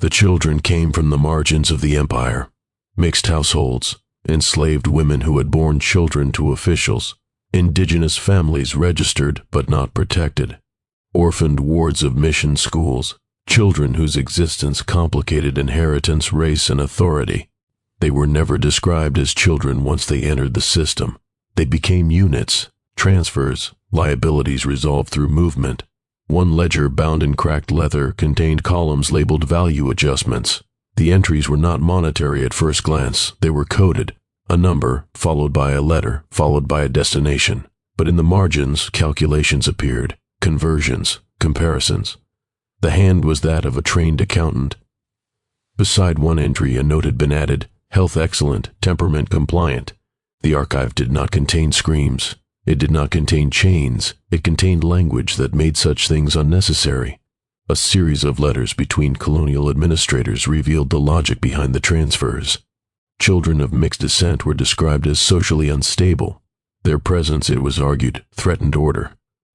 The children came from the margins of the empire, mixed households, enslaved women who had borne children to officials, indigenous families registered but not protected, orphaned wards of mission schools, children whose existence complicated inheritance, race, and authority. They were never described as children once they entered the system. They became units, transfers, liabilities resolved through movement. One ledger bound in cracked leather contained columns labeled value adjustments. The entries were not monetary at first glance. They were coded, a number followed by a letter, followed by a destination. But in the margins, calculations appeared, conversions, comparisons. The hand was that of a trained accountant. Beside one entry, a note had been added, health excellent, temperament compliant. The archive did not contain screams. It did not contain chains. It contained language that made such things unnecessary. A series of letters between colonial administrators revealed the logic behind the transfers. Children of mixed descent were described as socially unstable. Their presence, it was argued, threatened order.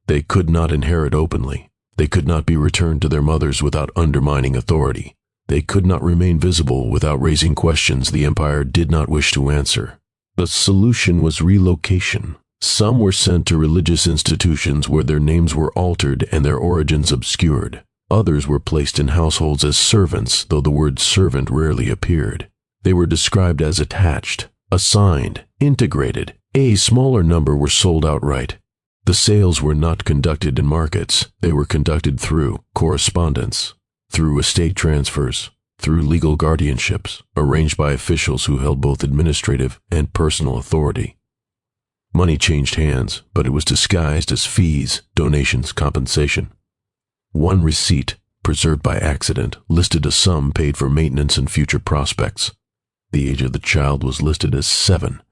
They could not inherit openly. They could not be returned to their mothers without undermining authority. They could not remain visible without raising questions the empire did not wish to answer. The solution was relocation. Some were sent to religious institutions where their names were altered and their origins obscured. Others were placed in households as servants, though the word servant rarely appeared. They were described as attached, assigned, integrated. A smaller number were sold outright. The sales were not conducted in markets. They were conducted through correspondence, through estate transfers, through legal guardianships, arranged by officials who held both administrative and personal authority. Money changed hands, but it was disguised as fees, donations, compensation. One receipt, preserved by accident, listed a sum paid for maintenance and future prospects. The age of the child was listed as 7.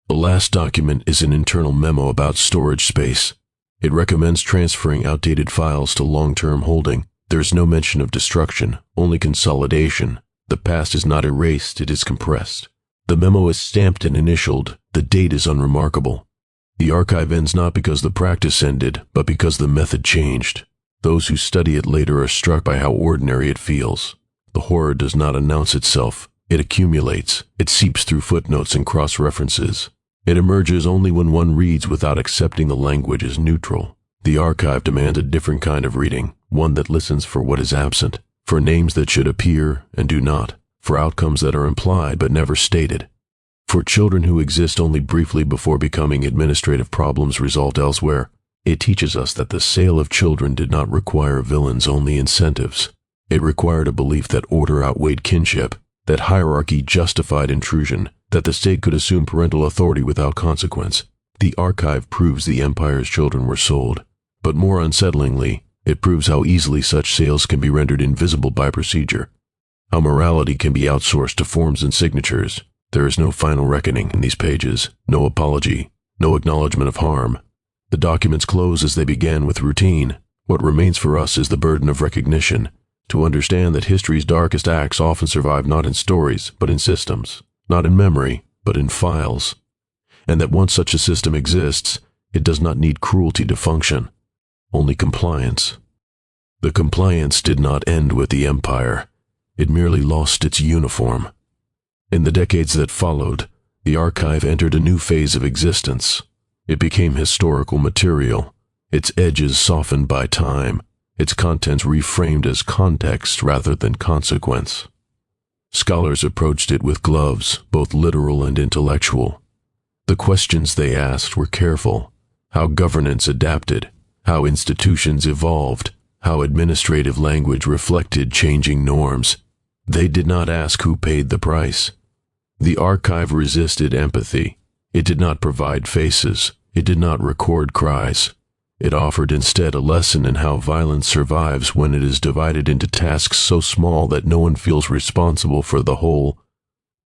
The last document is an internal memo about storage space. It recommends transferring outdated files to long-term holding. There is no mention of destruction, only consolidation. The past is not erased, it is compressed. The memo is stamped and initialed. The date is unremarkable. The archive ends not because the practice ended, but because the method changed. Those who study it later are struck by how ordinary it feels. The horror does not announce itself. It accumulates. It seeps through footnotes and cross-references. It emerges only when one reads without accepting the language as neutral. The archive demands a different kind of reading, one that listens for what is absent, for names that should appear and do not, for outcomes that are implied but never stated, for children who exist only briefly before becoming administrative problems resolved elsewhere. It teaches us that the sale of children did not require villains, only incentives. It required a belief that order outweighed kinship, that hierarchy justified intrusion, that the state could assume parental authority without consequence. The archive proves the empire's children were sold, but more unsettlingly, it proves how easily such sales can be rendered invisible by procedure, how morality can be outsourced to forms and signatures. There is no final reckoning in these pages, no apology, no acknowledgement of harm. The documents close as they began, with routine. What remains for us is the burden of recognition, to understand that history's darkest acts often survive not in stories, but in systems, not in memory, but in files, and that once such a system exists, it does not need cruelty to function, only compliance. The compliance did not end with the empire. It merely lost its uniform. In the decades that followed, the archive entered a new phase of existence. It became historical material, its edges softened by time, its contents reframed as context rather than consequence. Scholars approached it with gloves, both literal and intellectual. The questions they asked were careful: how governance adapted, how institutions evolved, how administrative language reflected changing norms. They did not ask who paid the price. The archive resisted empathy. It did not provide faces. It did not record cries. It offered instead a lesson in how violence survives when it is divided into tasks so small that no one feels responsible for the whole.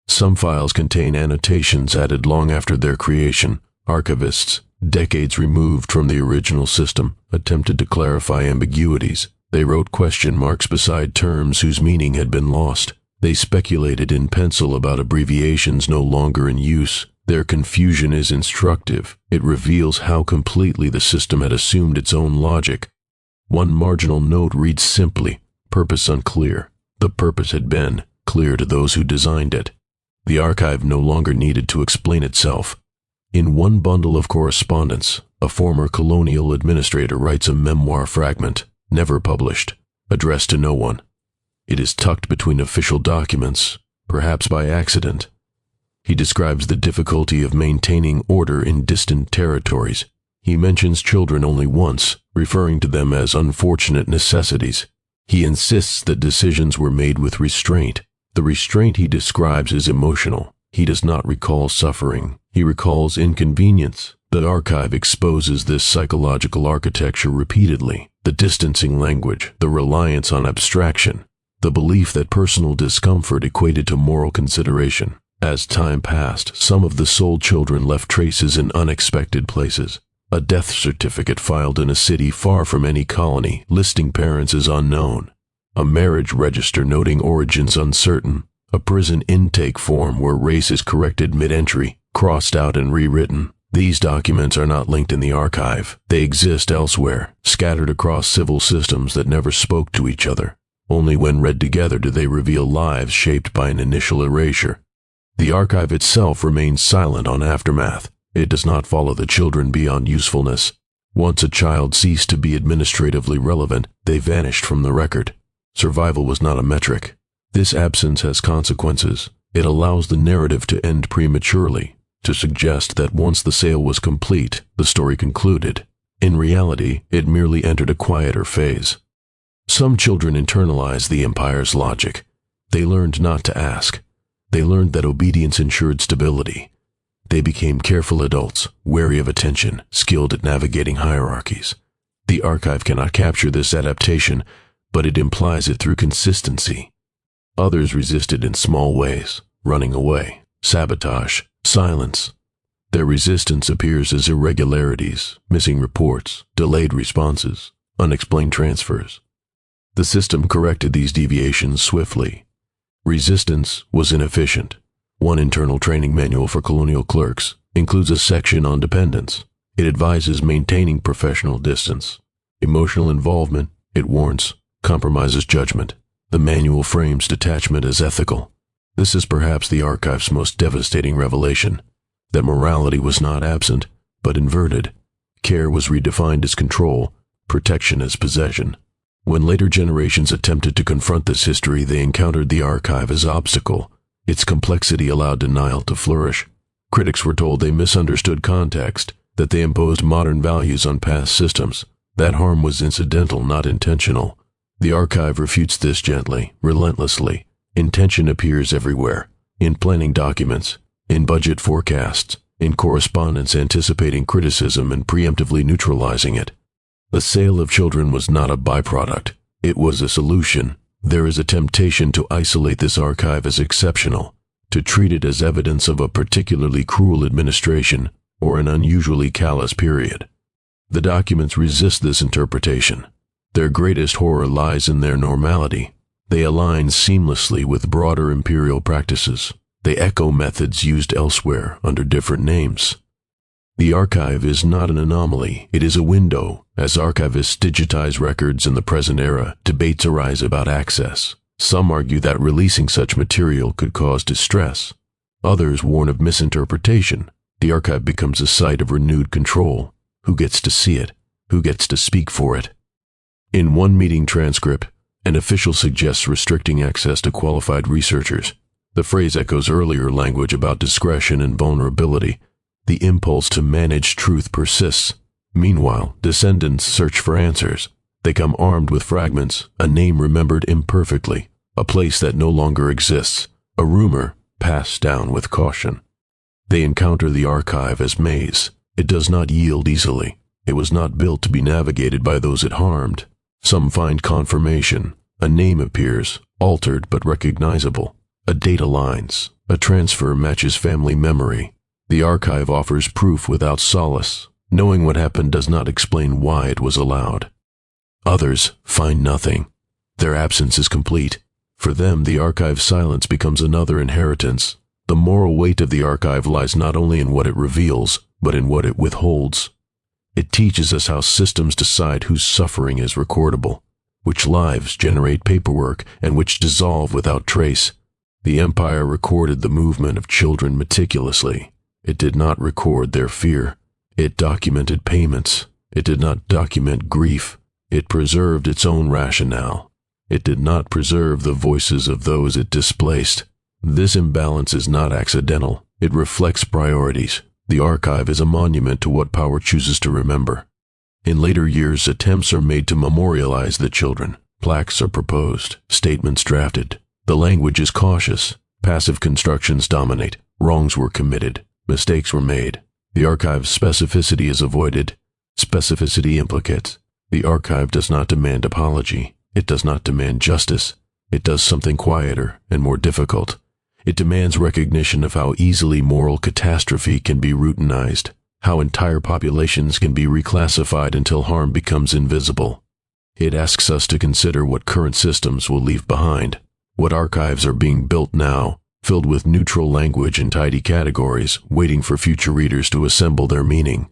Some files contain annotations added long after their creation. Archivists, decades removed from the original system, attempted to clarify ambiguities. They wrote question marks beside terms whose meaning had been lost. They speculated in pencil about abbreviations no longer in use. Their confusion is instructive. It reveals how completely the system had assumed its own logic. One marginal note reads simply, purpose unclear. The The purpose had been clear to those who designed it. The archive no longer needed to explain itself. In one bundle of correspondence, a former colonial administrator writes a memoir fragment, never published, addressed to no one. It is tucked between official documents, perhaps by accident. He describes the difficulty of maintaining order in distant territories. He mentions children only once, referring to them as unfortunate necessities. He insists that decisions were made with restraint. The restraint he describes is emotional. He does not recall suffering. He recalls inconvenience. The archive exposes this psychological architecture repeatedly. The distancing language, the reliance on abstraction, the belief that personal discomfort equated to moral consideration. As time passed, some of the sold children left traces in unexpected places. A death certificate filed in a city far from any colony, listing parents as unknown. A marriage register noting origins uncertain. A prison intake form where race is corrected mid-entry, crossed out and rewritten. These documents are not linked in the archive. They exist elsewhere, scattered across civil systems that never spoke to each other. Only when read together do they reveal lives shaped by an initial erasure. The archive itself remains silent on aftermath. It does not follow the children beyond usefulness. Once a child ceased to be administratively relevant, they vanished from the record. Survival was not a metric. This absence has consequences. It allows the narrative to end prematurely, to suggest that once the sale was complete, the story concluded. In reality, it merely entered a quieter phase. Some children internalized the empire's logic. They learned not to ask. They learned that obedience ensured stability. They became careful adults, wary of attention, skilled at navigating hierarchies. The archive cannot capture this adaptation, but it implies it through consistency. Others resisted in small ways, running away, sabotage, silence. Their resistance appears as irregularities, missing reports, delayed responses, unexplained transfers. The system corrected these deviations swiftly. Resistance was inefficient. One internal training manual for colonial clerks includes a section on dependence. It advises maintaining professional distance. Emotional involvement, it warns, compromises judgment. The manual frames detachment as ethical. This is perhaps the archive's most devastating revelation, that morality was not absent, but inverted. Care was redefined as control, protection as possession. When later generations attempted to confront this history, they encountered the archive as obstacle. Its complexity allowed denial to flourish. Critics were told they misunderstood context, that they imposed modern values on past systems. That harm was incidental, not intentional. The archive refutes this gently, relentlessly. Intention appears everywhere, in planning documents, in budget forecasts, in correspondence anticipating criticism and preemptively neutralizing it. The sale of children was not a byproduct. It was a solution. There is a temptation to isolate this archive as exceptional, to treat it as evidence of a particularly cruel administration or an unusually callous period. The documents resist this interpretation. Their greatest horror lies in their normality. They align seamlessly with broader imperial practices. They echo methods used elsewhere under different names. The archive is not an anomaly, it is a window. As archivists digitize records in the present era, debates arise about access. Some argue that releasing such material could cause distress. Others warn of misinterpretation. The archive becomes a site of renewed control. Who gets to see it? Who gets to speak for it? In one meeting transcript, an official suggests restricting access to qualified researchers. The phrase echoes earlier language about discretion and vulnerability. The impulse to manage truth persists. Meanwhile, descendants search for answers. They come armed with fragments, a name remembered imperfectly, a place that no longer exists, a rumor passed down with caution. They encounter the archive as maze. It does not yield easily. It was not built to be navigated by those it harmed. Some find confirmation. A name appears, altered but recognizable. A date aligns. A transfer matches family memory. The archive offers proof without solace. Knowing what happened does not explain why it was allowed. Others find nothing. Their absence is complete. For them, the archive's silence becomes another inheritance. The moral weight of the archive lies not only in what it reveals, but in what it withholds. It teaches us how systems decide whose suffering is recordable, which lives generate paperwork, and which dissolve without trace. The empire recorded the movement of children meticulously. It did not record their fear. It documented payments. It did not document grief. It preserved its own rationale. It did not preserve the voices of those it displaced. This imbalance is not accidental. It reflects priorities. The archive is a monument to what power chooses to remember. In later years, attempts are made to memorialize the children. Plaques are proposed, statements drafted. The language is cautious. Passive constructions dominate. Wrongs were committed. Mistakes were made. The archive's specificity is avoided. Specificity implicates. The archive does not demand apology. It does not demand justice. It does something quieter and more difficult. It demands recognition of how easily moral catastrophe can be routinized, how entire populations can be reclassified until harm becomes invisible. It asks us to consider what current systems will leave behind, what archives are being built now, filled with neutral language and tidy categories, waiting for future readers to assemble their meaning.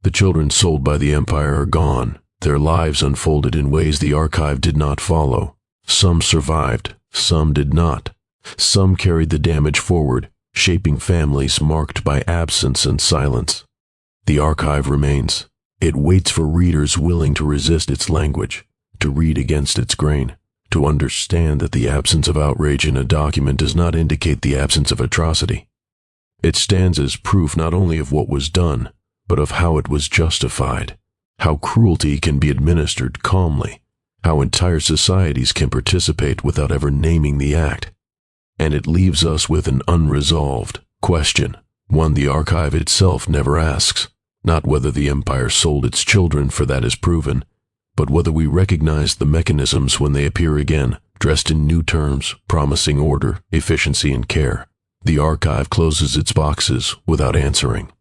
The children sold by the empire are gone. Their lives unfolded in ways the archive did not follow. Some survived, some did not. Some carried the damage forward, shaping families marked by absence and silence. The archive remains. It waits for readers willing to resist its language, to read against its grain, to understand that the absence of outrage in a document does not indicate the absence of atrocity. It stands as proof not only of what was done, but of how it was justified, how cruelty can be administered calmly, how entire societies can participate without ever naming the act. And it leaves us with an unresolved question, one the archive itself never asks, not whether the empire sold its children, for that is proven, but whether we recognize the mechanisms when they appear again, dressed in new terms, promising order, efficiency, and care. The archive closes its boxes without answering.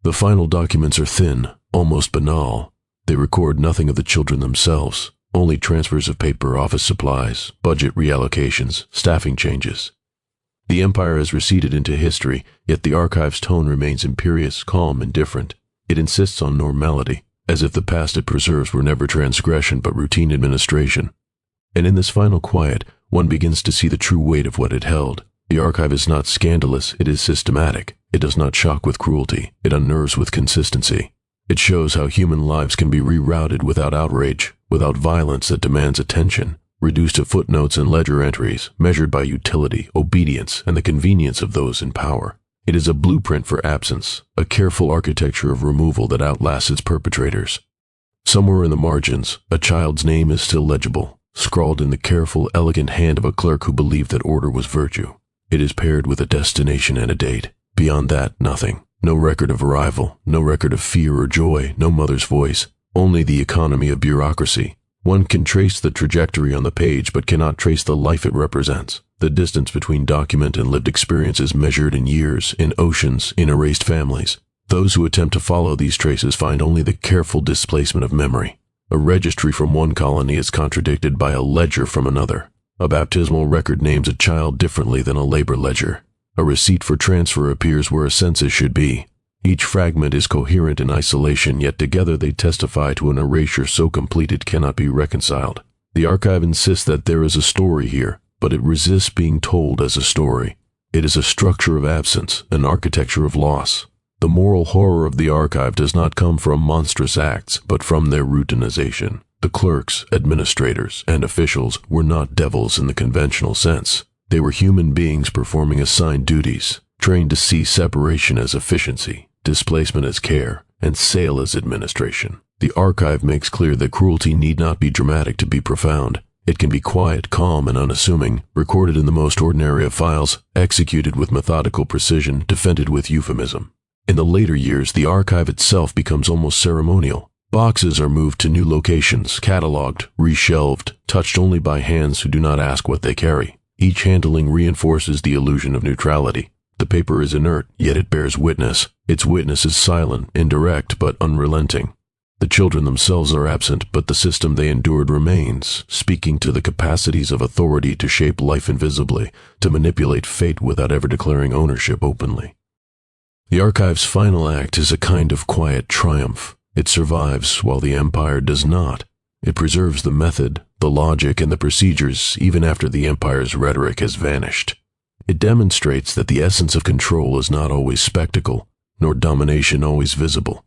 The final documents are thin, almost banal. They record nothing of the children themselves, only transfers of paper, office supplies, budget reallocations, staffing changes. The empire has receded into history, yet the archive's tone remains imperious, calm, and different. It insists on normality, as if the past it preserves were never transgression but routine administration. And in this final quiet, one begins to see the true weight of what it held. The archive is not scandalous, it is systematic. It does not shock with cruelty, it unnerves with consistency. It shows how human lives can be rerouted without outrage, without violence that demands attention, reduced to footnotes and ledger entries, measured by utility, obedience, and the convenience of those in power. It is a blueprint for absence, a careful architecture of removal that outlasts its perpetrators. Somewhere in the margins, a child's name is still legible, scrawled in the careful, elegant hand of a clerk who believed that order was virtue. It is paired with a destination and a date. Beyond that, nothing. No record of arrival, no record of fear or joy, no mother's voice, only the economy of bureaucracy. One can trace the trajectory on the page but cannot trace the life it represents. The distance between document and lived experience is measured in years, in oceans, in erased families. Those who attempt to follow these traces find only the careful displacement of memory. A registry from one colony is contradicted by a ledger from another. A baptismal record names a child differently than a labor ledger. A receipt for transfer appears where a census should be. Each fragment is coherent in isolation, yet together they testify to an erasure so complete it cannot be reconciled. The archive insists that there is a story here, but it resists being told as a story. It is a structure of absence, an architecture of loss. The moral horror of the archive does not come from monstrous acts, but from their routinization. The clerks, administrators, and officials were not devils in the conventional sense. They were human beings performing assigned duties, trained to see separation as efficiency, displacement as care, and sale as administration. The archive makes clear that cruelty need not be dramatic to be profound. It can be quiet, calm, and unassuming, recorded in the most ordinary of files, executed with methodical precision, defended with euphemism. In the later years, the archive itself becomes almost ceremonial. Boxes are moved to new locations, cataloged, reshelved, touched only by hands who do not ask what they carry. Each handling reinforces the illusion of neutrality. The paper is inert, yet it bears witness. Its witness is silent, indirect, but unrelenting. The children themselves are absent, but the system they endured remains, speaking to the capacities of authority to shape life invisibly, to manipulate fate without ever declaring ownership openly. The archive's final act is a kind of quiet triumph. It survives while the empire does not. It preserves the method, the logic, and the procedures even after the empire's rhetoric has vanished. It demonstrates that the essence of control is not always spectacle, nor domination always visible.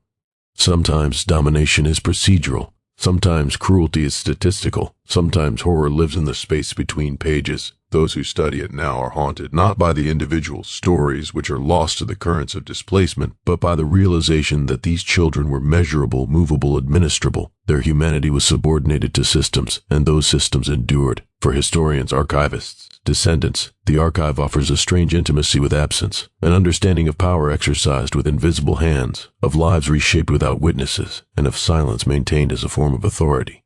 Sometimes domination is procedural, sometimes cruelty is statistical, sometimes horror lives in the space between pages. Those who study it now are haunted not by the individual stories which are lost to the currents of displacement, but by the realization that these children were measurable, movable, administrable. Their humanity was subordinated to systems, and those systems endured. For historians, archivists, descendants, the archive offers a strange intimacy with absence, an understanding of power exercised with invisible hands, of lives reshaped without witnesses, and of silence maintained as a form of authority.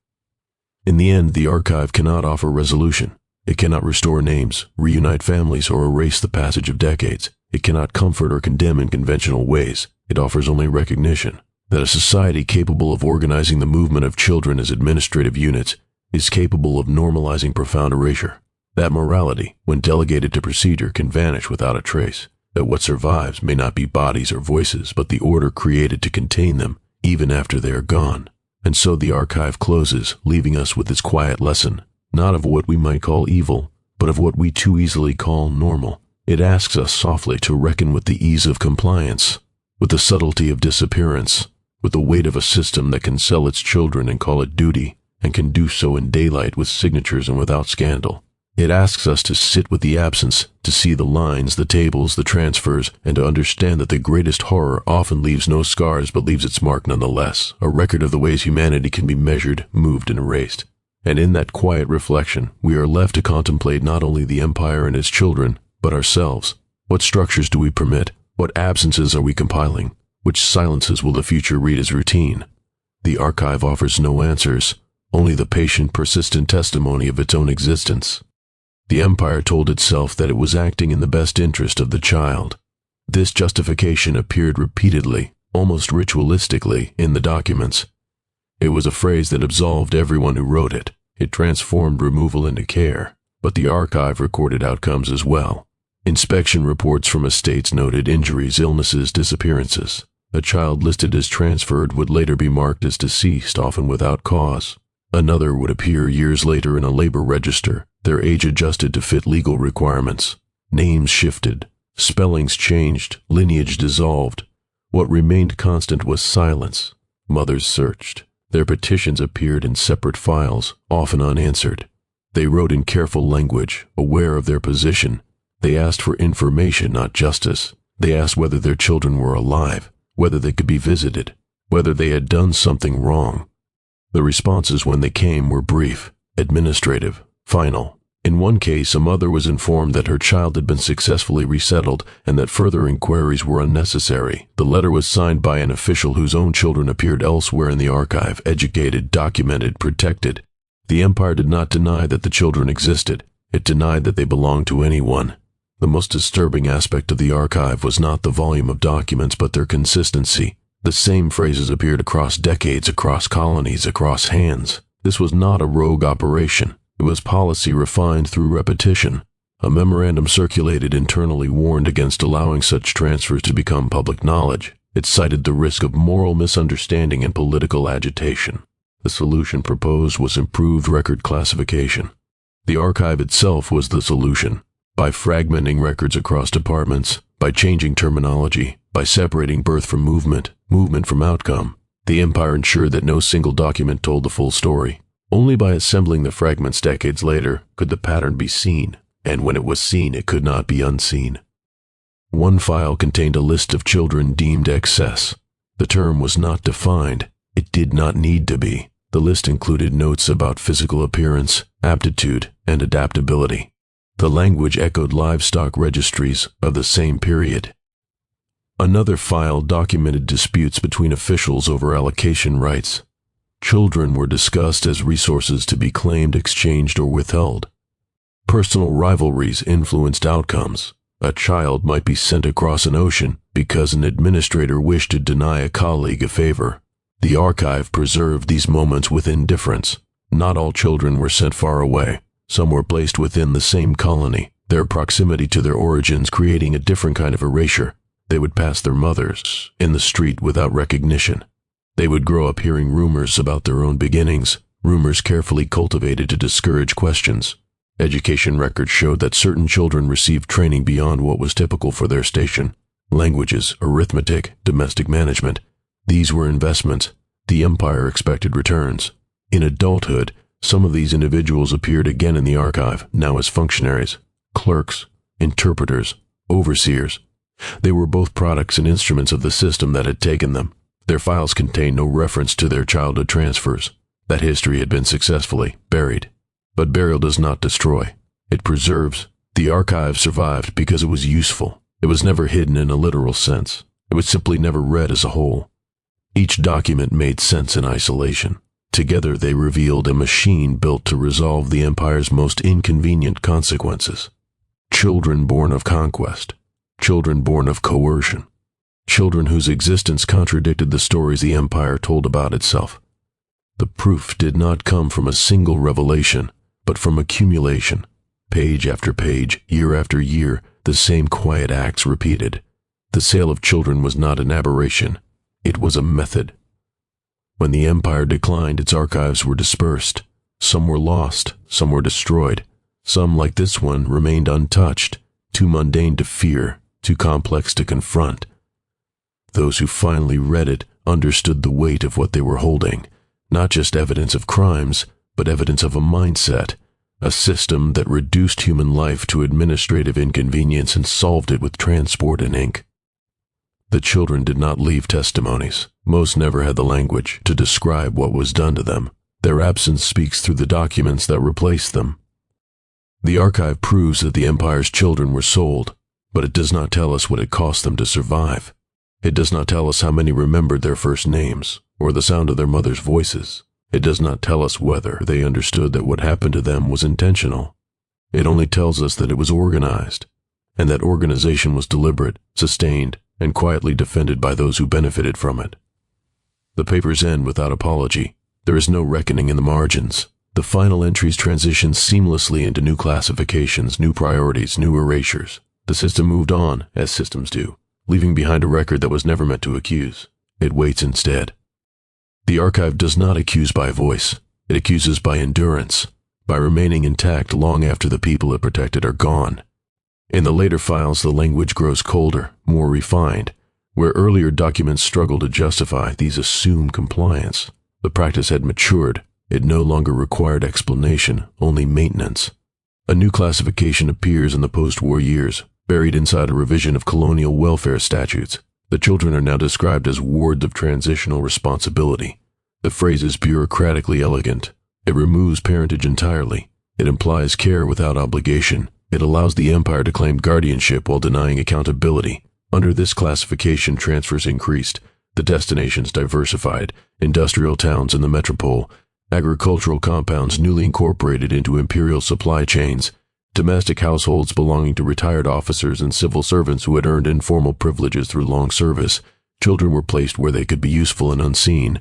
In the end, the archive cannot offer resolution. It cannot restore names, reunite families, or erase the passage of decades. It cannot comfort or condemn in conventional ways. It offers only recognition that a society capable of organizing the movement of children as administrative units is capable of normalizing profound erasure. That morality, when delegated to procedure, can vanish without a trace. That what survives may not be bodies or voices, but the order created to contain them, even after they are gone. And so the archive closes, leaving us with this quiet lesson, not of what we might call evil, but of what we too easily call normal. It asks us softly to reckon with the ease of compliance, with the subtlety of disappearance, with the weight of a system that can sell its children and call it duty, and can do so in daylight with signatures and without scandal. It asks us to sit with the absence, to see the lines, the tables, the transfers, and to understand that the greatest horror often leaves no scars but leaves its mark nonetheless, a record of the ways humanity can be measured, moved, and erased. And in that quiet reflection, we are left to contemplate not only the empire and its children, but ourselves. What structures do we permit? What absences are we compiling? Which silences will the future read as routine? The archive offers no answers, only the patient, persistent testimony of its own existence. The empire told itself that it was acting in the best interest of the child. This justification appeared repeatedly, almost ritualistically, in the documents. It was a phrase that absolved everyone who wrote it. It transformed removal into care, but the archive recorded outcomes as well. Inspection reports from estates noted injuries, illnesses, disappearances. A child listed as transferred would later be marked as deceased, often without cause. Another would appear years later in a labor register, their age adjusted to fit legal requirements. Names shifted, spellings changed, lineage dissolved. What remained constant was silence. Mothers searched. Their petitions appeared in separate files, often unanswered. They wrote in careful language, aware of their position. They asked for information, not justice. They asked whether their children were alive, whether they could be visited, whether they had done something wrong. The responses when they came were brief, administrative, final. In one case, a mother was informed that her child had been successfully resettled and that further inquiries were unnecessary. The letter was signed by an official whose own children appeared elsewhere in the archive, educated, documented, protected. The empire did not deny that the children existed. It denied that they belonged to anyone. The most disturbing aspect of the archive was not the volume of documents, but their consistency. The same phrases appeared across decades, across colonies, across hands. This was not a rogue operation. It was policy refined through repetition. A memorandum circulated internally warned against allowing such transfers to become public knowledge. It cited the risk of moral misunderstanding and political agitation. The solution proposed was improved record classification. The archive itself was the solution. By fragmenting records across departments, by changing terminology, by separating birth from movement, movement from outcome, the empire ensured that no single document told the full story. Only by assembling the fragments decades later could the pattern be seen, and when it was seen, it could not be unseen. One file contained a list of children deemed excess. The term was not defined. It did not need to be. The list included notes about physical appearance, aptitude, and adaptability. The language echoed livestock registries of the same period. Another file documented disputes between officials over allocation rights. Children were discussed as resources to be claimed, exchanged, or withheld. Personal rivalries influenced outcomes. A child might be sent across an ocean because an administrator wished to deny a colleague a favor. The archive preserved these moments with indifference. Not all children were sent far away. Some were placed within the same colony, their proximity to their origins creating a different kind of erasure. They would pass their mothers in the street without recognition. They would grow up hearing rumors about their own beginnings, rumors carefully cultivated to discourage questions. Education records showed that certain children received training beyond what was typical for their station. Languages, arithmetic, domestic management. These were investments. The empire expected returns. In adulthood, some of these individuals appeared again in the archive, now as functionaries, clerks, interpreters, overseers. They were both products and instruments of the system that had taken them. Their files contained no reference to their childhood transfers. That history had been successfully buried. But burial does not destroy. It preserves. The archive survived because it was useful. It was never hidden in a literal sense. It was simply never read as a whole. Each document made sense in isolation. Together they revealed a machine built to resolve the empire's most inconvenient consequences. Children born of conquest. Children born of coercion. Children whose existence contradicted the stories the empire told about itself. The proof did not come from a single revelation, but from accumulation. Page after page, year after year, the same quiet acts repeated. The sale of children was not an aberration. It was a method. When the empire declined, its archives were dispersed. Some were lost, some were destroyed. Some, like this one, remained untouched, too mundane to fear, too complex to confront. Those who finally read it understood the weight of what they were holding, not just evidence of crimes, but evidence of a mindset, a system that reduced human life to administrative inconvenience and solved it with transport and ink. The children did not leave testimonies. Most never had the language to describe what was done to them. Their absence speaks through the documents that replaced them. The archive proves that the empire's children were sold, but it does not tell us what it cost them to survive. It does not tell us how many remembered their first names, or the sound of their mother's voices. It does not tell us whether they understood that what happened to them was intentional. It only tells us that it was organized, and that organization was deliberate, sustained, and quietly defended by those who benefited from it. The papers end without apology. There is no reckoning in the margins. The final entries transition seamlessly into new classifications, new priorities, new erasures. The system moved on, as systems do, leaving behind a record that was never meant to accuse. It waits instead. The archive does not accuse by voice. It accuses by endurance, by remaining intact long after the people it protected are gone. In the later files, the language grows colder, more refined. Where earlier documents struggle to justify these assumed compliance, the practice had matured. It no longer required explanation, only maintenance. A new classification appears in the post-war years, buried inside a revision of colonial welfare statutes. The children are now described as wards of transitional responsibility. The phrase is bureaucratically elegant. It removes parentage entirely. It implies care without obligation. It allows the empire to claim guardianship while denying accountability. Under this classification, transfers increased. The destinations diversified. Industrial towns in the metropole. Agricultural compounds newly incorporated into imperial supply chains. Domestic households belonging to retired officers and civil servants who had earned informal privileges through long service. Children were placed where they could be useful and unseen.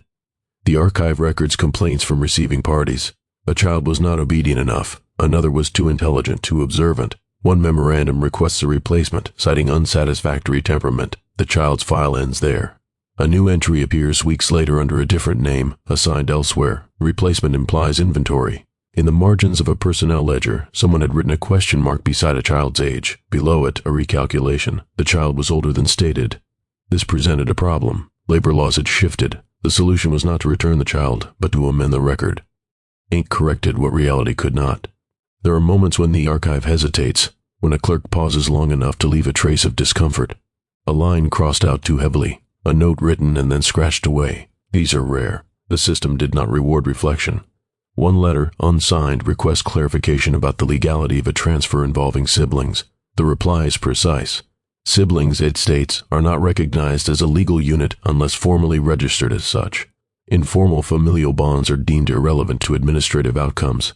The archive records complaints from receiving parties. A child was not obedient enough. Another was too intelligent, too observant. One memorandum requests a replacement, citing unsatisfactory temperament. The child's file ends there. A new entry appears weeks later under a different name, assigned elsewhere. Replacement implies inventory. In the margins of a personnel ledger, someone had written a question mark beside a child's age. Below it, a recalculation. The child was older than stated. This presented a problem. Labor laws had shifted. The solution was not to return the child, but to amend the record. Ink corrected what reality could not. There are moments when the archive hesitates, when a clerk pauses long enough to leave a trace of discomfort. A line crossed out too heavily, a note written and then scratched away. These are rare. The system did not reward reflection. One letter, unsigned, requests clarification about the legality of a transfer involving siblings. The reply is precise. Siblings, it states, are not recognized as a legal unit unless formally registered as such. Informal familial bonds are deemed irrelevant to administrative outcomes.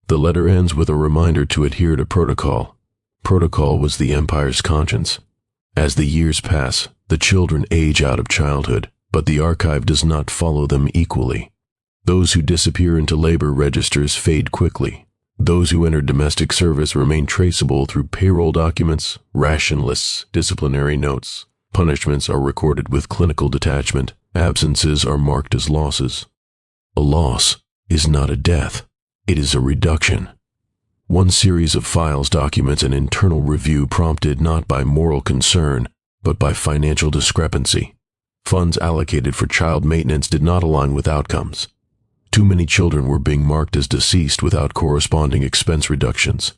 The letter ends with a reminder to adhere to protocol. Protocol was the empire's conscience. As the years pass, the children age out of childhood, but the archive does not follow them equally. Those who disappear into labor registers fade quickly. Those who enter domestic service remain traceable through payroll documents, ration lists, disciplinary notes. Punishments are recorded with clinical detachment. Absences are marked as losses. A loss, is not a death, it is a reduction. One series of files documents an internal review prompted not by moral concern, but by financial discrepancy. Funds allocated for child maintenance did not align with outcomes. Too many children were being marked as deceased without corresponding expense reductions.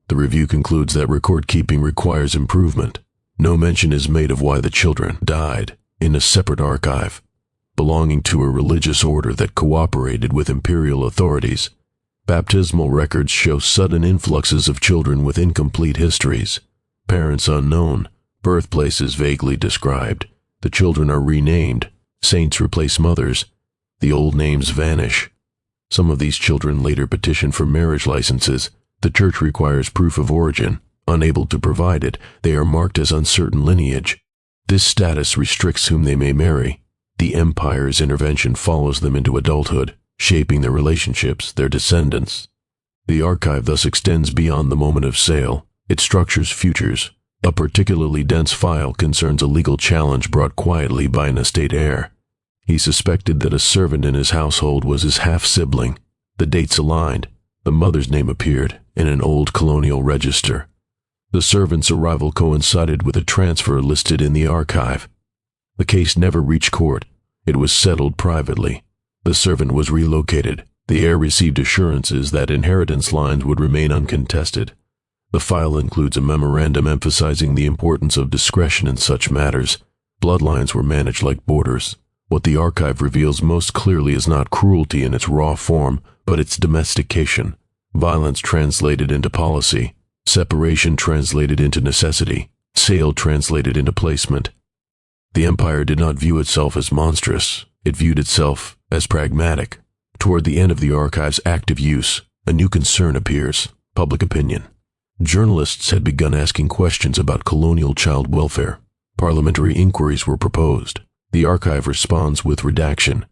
The review concludes that record-keeping requires improvement. No mention is made of why the children died in a separate archive, belonging to a religious order that cooperated with imperial authorities. Baptismal records show sudden influxes of children with incomplete histories, parents unknown, birthplaces vaguely described. The children are renamed, saints replace mothers, the old names vanish. Some of these children later petition for marriage licenses. The church requires proof of origin. Unable to provide it, they are marked as uncertain lineage. This status restricts whom they may marry. The empire's intervention follows them into adulthood, shaping their relationships, their descendants. The archive thus extends beyond the moment of sale. It structures futures. A particularly dense file concerns a legal challenge brought quietly by an estate heir. He suspected that a servant in his household was his half-sibling. The dates aligned. The mother's name appeared in an old colonial register. The servant's arrival coincided with a transfer listed in the archive. The case never reached court. It was settled privately. The servant was relocated. The heir received assurances that inheritance lines would remain uncontested. The file includes a memorandum emphasizing the importance of discretion in such matters. Bloodlines were managed like borders. What the archive reveals most clearly is not cruelty in its raw form, but its domestication. Violence translated into policy. Separation translated into necessity. Sale translated into placement. The empire did not view itself as monstrous. It viewed itself as pragmatic. Toward the end of the archive's active use, a new concern appears: public opinion. Journalists had begun asking questions about colonial child welfare. Parliamentary inquiries were proposed. The archive responds with redaction.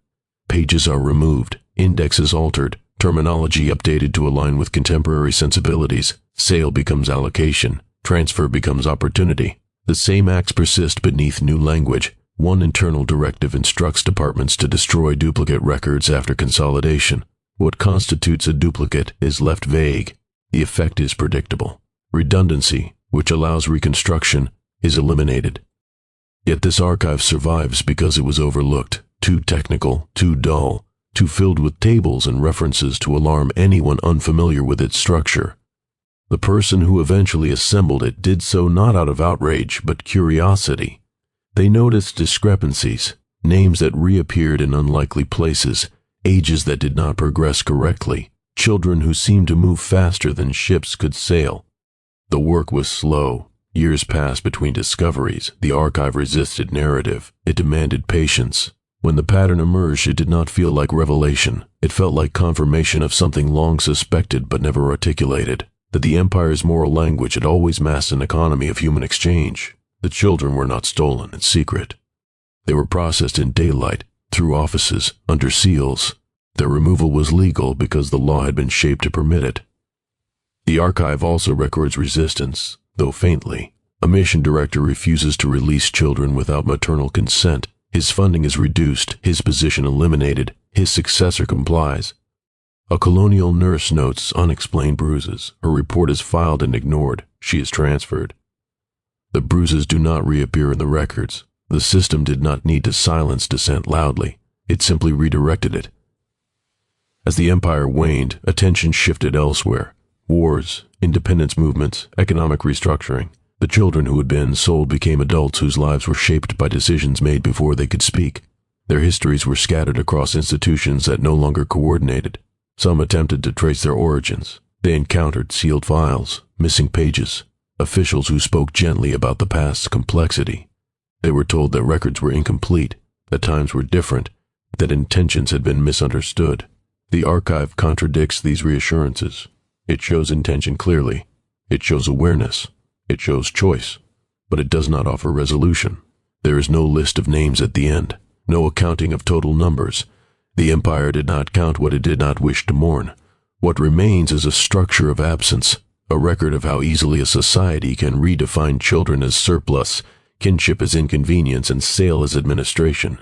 Pages are removed, indexes altered, terminology updated to align with contemporary sensibilities. Sale becomes allocation, transfer becomes opportunity. The same acts persist beneath new language. One internal directive instructs departments to destroy duplicate records after consolidation. What constitutes a duplicate is left vague. The effect is predictable. Redundancy, which allows reconstruction, is eliminated. Yet this archive survives because it was overlooked, too technical, too dull, too filled with tables and references to alarm anyone unfamiliar with its structure. The person who eventually assembled it did so not out of outrage, but curiosity. They noticed discrepancies, names that reappeared in unlikely places, ages that did not progress correctly, children who seemed to move faster than ships could sail. The work was slow. Years passed between discoveries. The archive resisted narrative. It demanded patience. When the pattern emerged, it did not feel like revelation. It felt like confirmation of something long suspected but never articulated, that the empire's moral language had always masked an economy of human exchange. The children were not stolen in secret. They were processed in daylight, through offices, under seals. Their removal was legal because the law had been shaped to permit it. The archive also records resistance, though faintly. A mission director refuses to release children without maternal consent. His funding is reduced, his position eliminated, his successor complies. A colonial nurse notes unexplained bruises. Her report is filed and ignored. She is transferred. The bruises do not reappear in the records. The system did not need to silence dissent loudly. It simply redirected it. As the empire waned, attention shifted elsewhere. Wars, independence movements, economic restructuring. The children who had been sold became adults whose lives were shaped by decisions made before they could speak. Their histories were scattered across institutions that no longer coordinated. Some attempted to trace their origins. They encountered sealed files, missing pages, officials who spoke gently about the past's complexity. They were told that records were incomplete, that times were different, that intentions had been misunderstood. The archive contradicts these reassurances. It shows intention clearly. It shows awareness. It shows choice. But it does not offer resolution. There is no list of names at the end, no accounting of total numbers. The empire did not count what it did not wish to mourn. What remains is a structure of absence, a record of how easily a society can redefine children as surplus, kinship as inconvenience, and sale as administration.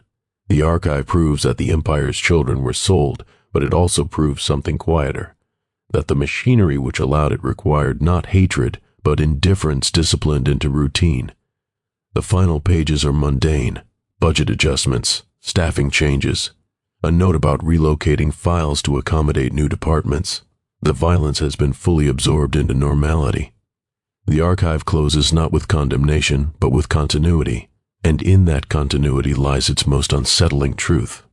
The archive proves that the empire's children were sold, But it also proves something quieter, that the machinery which allowed it required not hatred, but indifference disciplined into routine. The final pages are mundane: budget adjustments, staffing changes, a note about relocating files to accommodate new departments. The violence has been fully absorbed into normality. The archive closes not with condemnation, but with continuity, and in that continuity lies its most unsettling truth.